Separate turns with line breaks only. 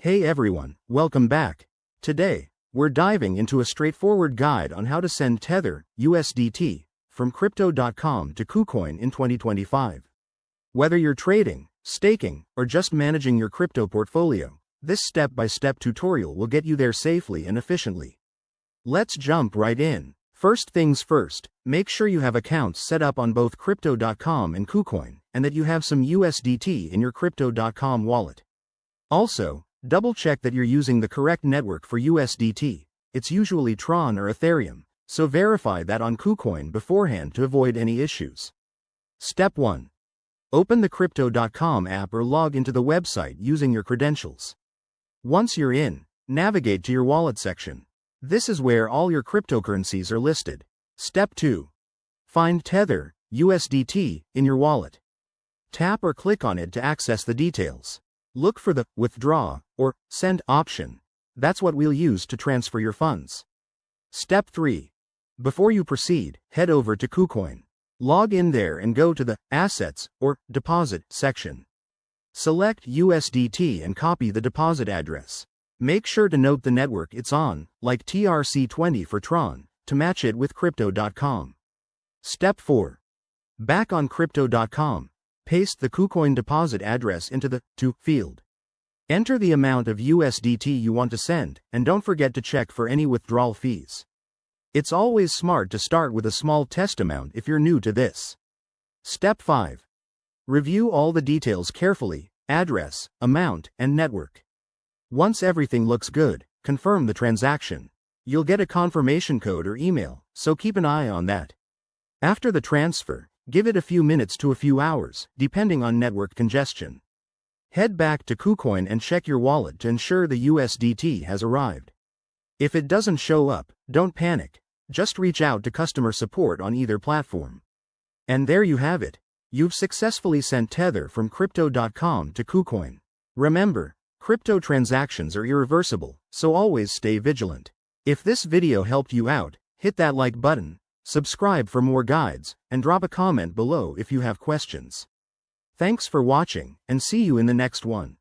Hey everyone, welcome back. Today, we're diving into a straightforward guide on how to send Tether, USDT, from Crypto.com to KuCoin in 2025. Whether you're trading, staking, or just managing your crypto portfolio, this step-by-step tutorial will get you there safely and efficiently. Let's jump right in. First things first, make sure you have accounts set up on both Crypto.com and KuCoin, and that you have some USDT in your Crypto.com wallet. Also, double-check that you're using the correct network for USDT. It's usually Tron or Ethereum, so verify that on KuCoin beforehand to avoid any issues. Step 1. Open the Crypto.com app or log into the website using your credentials. Once you're in, navigate to your wallet section. This is where all your cryptocurrencies are listed. Step 2. Find Tether, USDT, in your wallet. Tap or click on it to access the details. Look for the Withdraw or Send option. That's what we'll use to transfer your funds. Step 3. Before you proceed, head over to KuCoin. Log in there and go to the Assets or Deposit section. Select USDT and copy the deposit address. Make sure to note the network it's on, like TRC20 for Tron, to match it with Crypto.com. Step 4. Back on Crypto.com, paste the KuCoin deposit address into the To field. Enter the amount of USDT you want to send, and don't forget to check for any withdrawal fees. It's always smart to start with a small test amount if you're new to this. Step 5. Review all the details carefully: address, amount, and network. Once everything looks good, confirm the transaction. You'll get a confirmation code or email, so keep an eye on that. After the transfer, give it a few minutes to a few hours, depending on network congestion. Head back to KuCoin and check your wallet to ensure the USDT has arrived. If it doesn't show up, don't panic. Just reach out to customer support on either platform. And there you have it. You've successfully sent Tether from Crypto.com to KuCoin. Remember, crypto transactions are irreversible, so always stay vigilant. If this video helped you out, hit that like button, subscribe for more guides, and drop a comment below if you have questions. Thanks for watching, and see you in the next one.